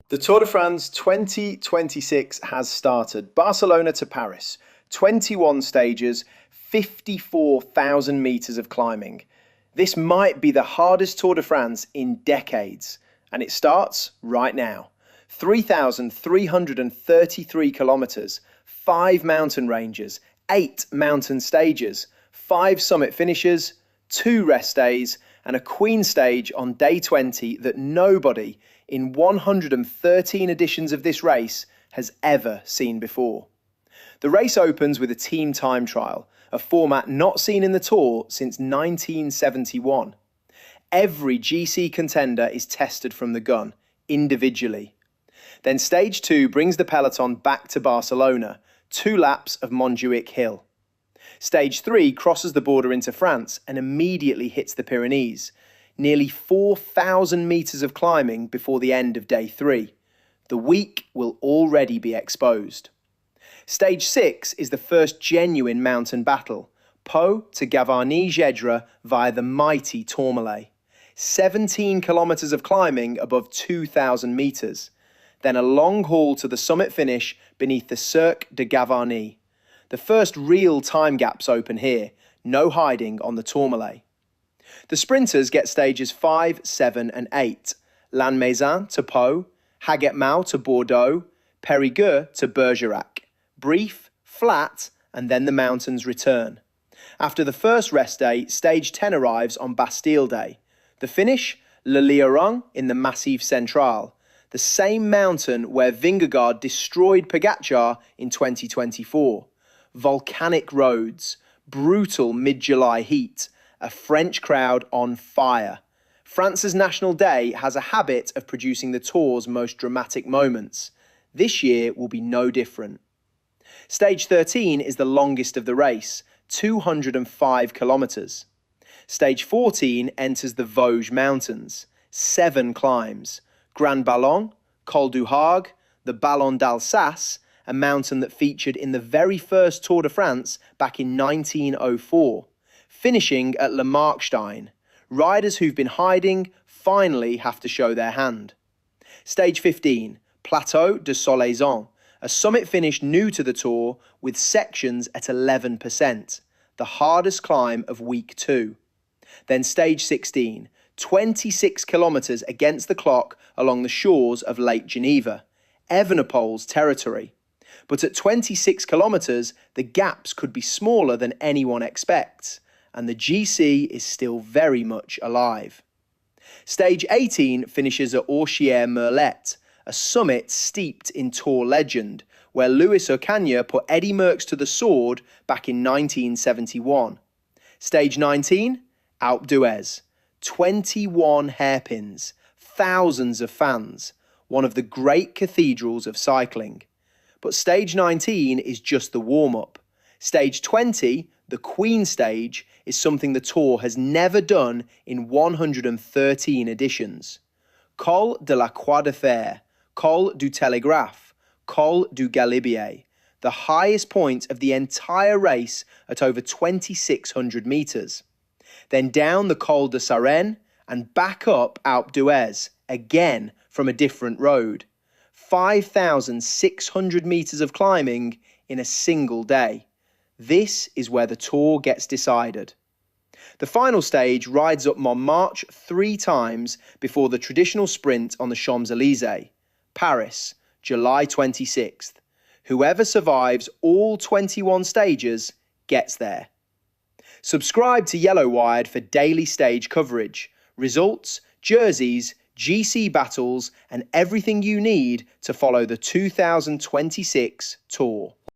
The Tour de France 2026 has started. Barcelona to Paris, 21 stages, 54,000 metres of climbing. This might be the hardest Tour de France in decades, and it starts right now. 3,333 kilometres, 5 mountain ranges, 8 mountain stages, 5 summit finishes, 2 rest days, and a Queen stage on day 20 that nobody in 113 editions of this race has ever seen before. The race opens with a team time trial, a format not seen in the Tour since 1971. Every GC contender is tested from the gun, individually. Then stage 2 brings the peloton back to Barcelona, 2 laps of Montjuic Hill. Stage 3 crosses the border into France and immediately hits the Pyrenees. Nearly 4,000 metres of climbing before the end of day 3. The week will already be exposed. Stage 6 is the first genuine mountain battle, Pau to Gavarnie-Gedre via the mighty Tourmalet. 17 kilometres of climbing above 2,000 metres. Then a long haul to the summit finish beneath the Cirque de Gavarnie. The first real time gaps open here, no hiding on the Tourmalet. The sprinters get stages 5, 7 and 8, Lannemezan to Pau, Haguet-Mau to Bordeaux, Périgueux to Bergerac. Brief, flat, and then the mountains return. After the first rest day, stage 10 arrives on Bastille Day. The finish, Le Lioran in the Massif Central, the same mountain where Vingegaard destroyed Pogačar in 2024. Volcanic roads, brutal mid-July heat, a French crowd on fire. France's National Day has a habit of producing the Tour's most dramatic moments. This year will be no different. Stage 13 is the longest of the race, 205 kilometres. Stage 14 enters the Vosges Mountains, 7 climbs, Grand Ballon, Col du Harg, the Ballon d'Alsace, a mountain that featured in the very first Tour de France back in 1904. Finishing at Le Markstein, riders who've been hiding finally have to show their hand. Stage 15, Plateau de Solaizon, a summit finish new to the Tour with sections at 11%, the hardest climb of week 2. Then stage 16, 26 kilometres against the clock along the shores of Lake Geneva, Evenepoel's territory. But at 26 kilometres, the gaps could be smaller than anyone expects, and the GC is still very much alive. Stage 18 finishes at Orchières-Merlet, a summit steeped in Tour legend, where Louis Ocaña put Eddy Merckx to the sword back in 1971. Stage 19, Alpe d'Huez, 21 hairpins, thousands of fans, one of the great cathedrals of cycling. But stage 19 is just the warm-up. Stage 20, the Queen stage, is something the Tour has never done in 113 editions. Col de la Croix de Fer, Col du Télégraphe, Col du Galibier, the highest point of the entire race at over 2,600 metres. Then down the Col de Sarenne and back up Alpe d'Huez, again from a different road. 5,600 metres of climbing in a single day. This is where the Tour gets decided. The final stage rides up Montmartre 3 times before the traditional sprint on the Champs-Élysées. Paris, July 26th. Whoever survives all 21 stages gets there. Subscribe to Yellow Wired for daily stage coverage, results, jerseys, GC battles, and everything you need to follow the 2026 Tour.